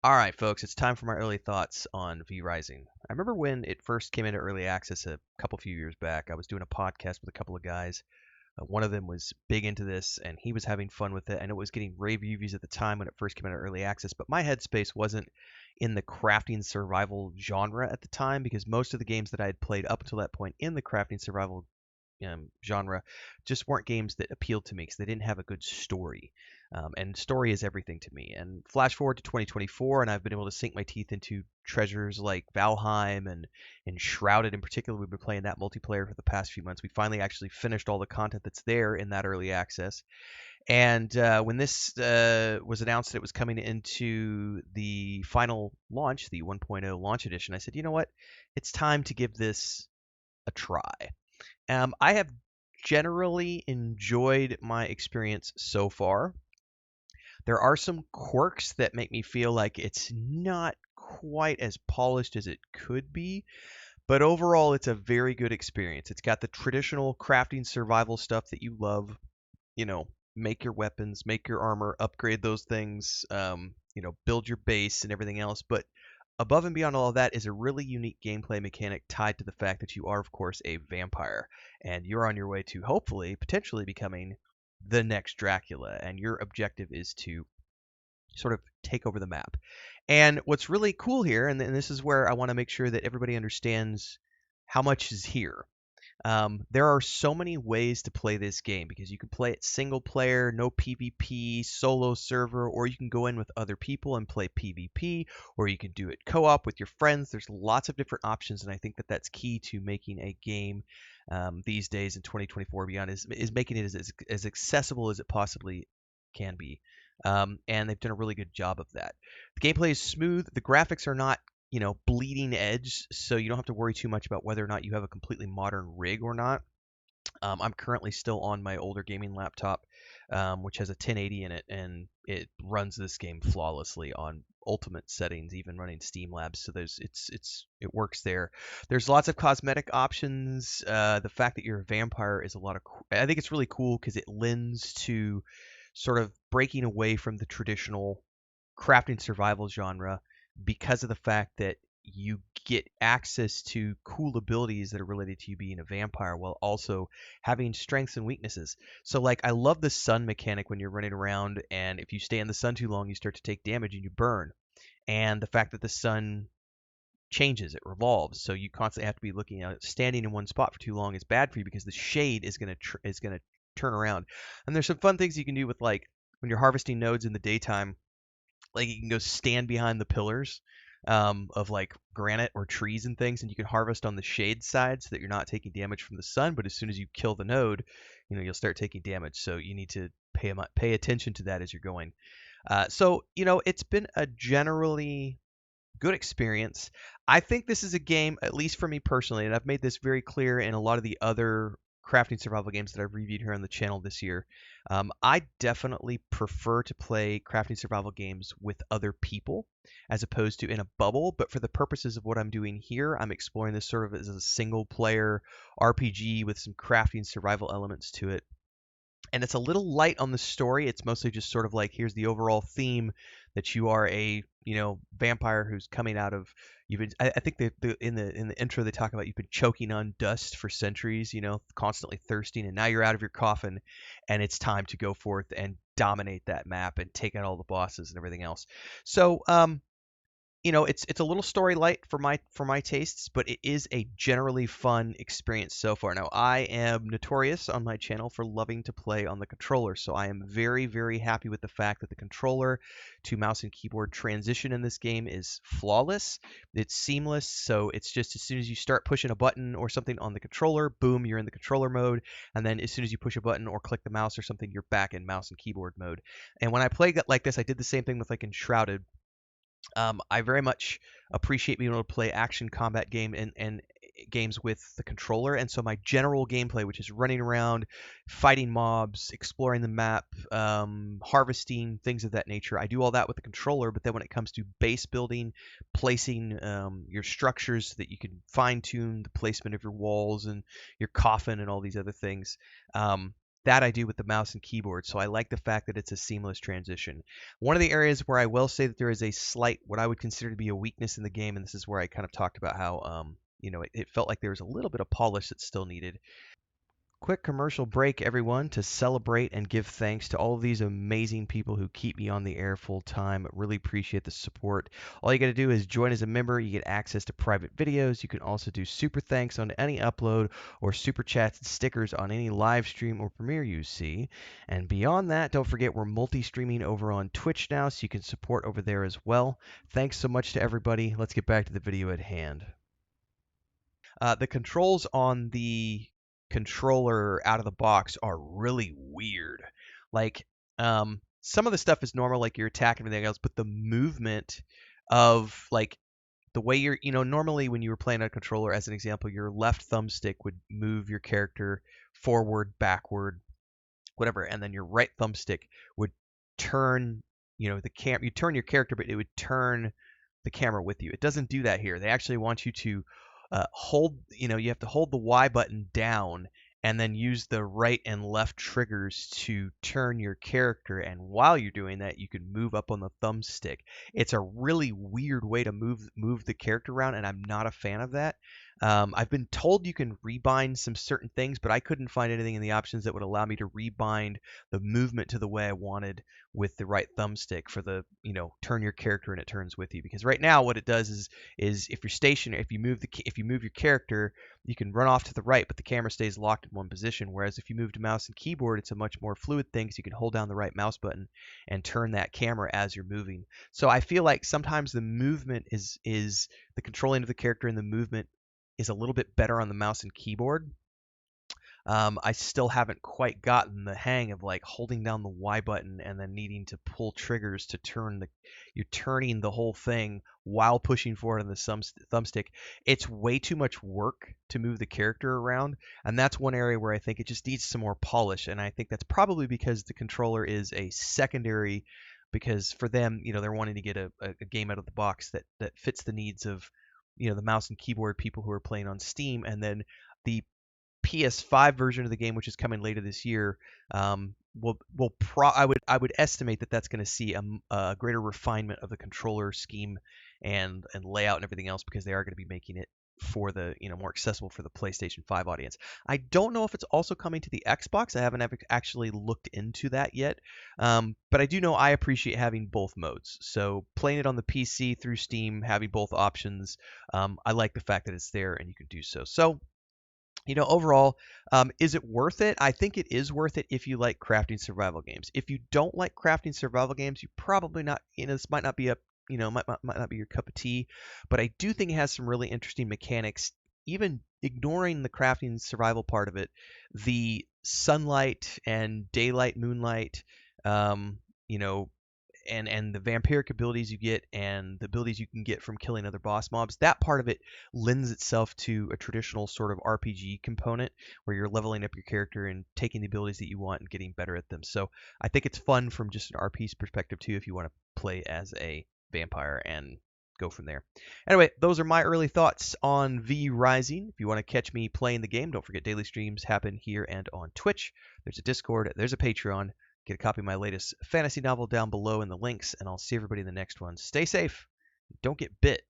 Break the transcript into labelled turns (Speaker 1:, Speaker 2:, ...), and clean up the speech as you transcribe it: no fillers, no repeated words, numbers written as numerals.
Speaker 1: All right, folks, it's time for my early thoughts on V Rising. I remember when it first came into early access a few years back. I was doing a podcast with a couple of guys. One of them was big into this, and he was having fun with it. I know it was getting rave reviews at the time when it first came into early access, but my headspace wasn't in the crafting survival genre at the time because most of the games that I had played up until that point in the crafting survival genre just weren't games that appealed to me because they didn't have a good story. And story is everything to me. And flash forward to 2024, and I've been able to sink my teeth into treasures like Valheim and Shrouded in particular. We've been playing that multiplayer for the past few months. We finally actually finished all the content that's there in that early access. And when this was announced that it was coming into the final launch, the 1.0 launch edition, I said, you know what? It's time to give this a try. I have generally enjoyed my experience so far. There are some quirks that make me feel like it's not quite as polished as it could be, but overall, it's a very good experience. It's got the traditional crafting survival stuff that you love. Make your weapons, make your armor, upgrade those things, build your base and everything else. But above and beyond all of that is a really unique gameplay mechanic tied to the fact that you are, of course, a vampire, and you're on your way to hopefully, potentially becoming the next Dracula, and your objective is to sort of take over the map. And what's really cool here, and this is where I want to make sure that everybody understands how much is here. There are so many ways to play this game because you can play it single player, no PvP, solo server, or you can go in with other people and play PvP, or you can do it co-op with your friends. There's lots of different options, and I think that that's key to making a game these days in 2024 beyond is making it as accessible as it possibly can be. And they've done a really good job of that. The gameplay is smooth. The graphics are not bleeding edge, so you don't have to worry too much about whether or not you have a completely modern rig or not. I'm currently still on my older gaming laptop, which has a 1080 in it, and it runs this game flawlessly on ultimate settings, even running Steam Labs. So it works there. There's lots of cosmetic options. The fact that you're a vampire is I think it's really cool because it lends to sort of breaking away from the traditional crafting survival genre because of the fact that you get access to cool abilities that are related to you being a vampire while also having strengths and weaknesses. So like I love the sun mechanic when you're running around, and if you stay in the sun too long you start to take damage and you burn. And the fact that the sun changes, it revolves, so you constantly have to be looking at it. Standing in one spot for too long is bad for you because the shade is going to turn around. And there's some fun things you can do with, like, when you're harvesting nodes in the daytime, like you can go stand behind the pillars of like granite or trees and things, and you can harvest on the shade side so that you're not taking damage from the sun. But as soon as you kill the node, you'll start taking damage. So you need to pay attention to that as you're going. So it's been a generally good experience. I think this is a game, at least for me personally, and I've made this very clear in a lot of the other crafting survival games that I've reviewed here on the channel this year. I definitely prefer to play crafting survival games with other people as opposed to in a bubble. But for the purposes of what I'm doing here, I'm exploring this sort of as a single player RPG with some crafting survival elements to it. And it's a little light on the story. It's mostly just sort of like, here's the overall theme that you are a vampire who's coming out of, I think in the intro they talk about you've been choking on dust for centuries, constantly thirsting, and now you're out of your coffin, and it's time to go forth and dominate that map and take out all the bosses and everything else. So it's a little story light for my tastes, but it is a generally fun experience so far. Now, I am notorious on my channel for loving to play on the controller, so I am very, very happy with the fact that the controller to mouse and keyboard transition in this game is flawless. It's seamless, so it's just as soon as you start pushing a button or something on the controller, boom, you're in the controller mode, and then as soon as you push a button or click the mouse or something, you're back in mouse and keyboard mode. And when I play like this, I did the same thing with like Enshrouded. I very much appreciate being able to play action combat and games with the controller, and so my general gameplay, which is running around, fighting mobs, exploring the map, harvesting, things of that nature, I do all that with the controller. But then when it comes to base building, placing your structures so that you can fine tune the placement of your walls and your coffin and all these other things, that I do with the mouse and keyboard, so I like the fact that it's a seamless transition. One of the areas where I will say that there is a slight, what I would consider to be a weakness in the game, and this is where I kind of talked about how, it felt like there was a little bit of polish that's still needed. Quick commercial break, everyone, to celebrate and give thanks to all of these amazing people who keep me on the air full time. Really appreciate the support. All you got to do is join as a member. You get access to private videos. You can also do super thanks on any upload or super chats and stickers on any live stream or premiere you see. And beyond that, don't forget we're multi-streaming over on Twitch now, so you can support over there as well. Thanks so much to everybody. Let's get back to the video at hand. The controls on the controller out of the box are really weird. Like, some of the stuff is normal, like your attack and everything else, but the movement of like the way normally when you were playing on a controller, as an example, your left thumbstick would move your character forward, backward, whatever, and then your right thumbstick would turn, you turn your character, but it would turn the camera with you. It doesn't do that here. They actually want you to you have to hold the Y button down and then use the right and left triggers to turn your character. And while you're doing that, you can move up on the thumbstick. It's a really weird way to move the character around, and I'm not a fan of that. I've been told you can rebind some certain things, but I couldn't find anything in the options that would allow me to rebind the movement to the way I wanted with the right thumbstick for the, turn your character and it turns with you. Because right now what it does is if you're stationary, if you move your character, you can run off to the right, but the camera stays locked in one position. Whereas if you move to mouse and keyboard, it's a much more fluid thing, so you can hold down the right mouse button and turn that camera as you're moving. So I feel like sometimes the movement is the controlling of the character and the movement is a little bit better on the mouse and keyboard. I still haven't quite gotten the hang of like holding down the Y button and then needing to pull triggers to you're turning the whole thing while pushing forward on the thumbstick. It's way too much work to move the character around, and that's one area where I think it just needs some more polish. And I think that's probably because the controller is a secondary, because for them, they're wanting to get a game out of the box that fits the needs of the mouse and keyboard people who are playing on Steam, and then the PS5 version of the game, which is coming later this year, I would estimate that that's going to see a greater refinement of the controller scheme and layout and everything else, because they are going to be making it for the more accessible for the PlayStation 5 audience. I don't know if it's also coming to the Xbox. I haven't actually looked into that yet, but I do know I appreciate having both modes. So playing it on the PC through Steam, having both options, I like the fact that it's there and you can do so. So overall, is it worth it? I think it is worth it if you like crafting survival games. If you don't like crafting survival games, you probably not, this might not be might not be your cup of tea, but I do think it has some really interesting mechanics. Even ignoring the crafting survival part of it, the sunlight and daylight, moonlight, you know, and the vampiric abilities you get and the abilities you can get from killing other boss mobs, that part of it lends itself to a traditional sort of RPG component where you're leveling up your character and taking the abilities that you want and getting better at them. So I think it's fun from just an RPG perspective too, if you want to play as a vampire and go from there. Anyway, those are my early thoughts on V Rising. If you want to catch me playing the game, don't forget daily streams happen here and on Twitch. There's a Discord, there's a Patreon. Get a copy of my latest fantasy novel down below in the links, and I'll see everybody in the next one. Stay safe. Don't get bit.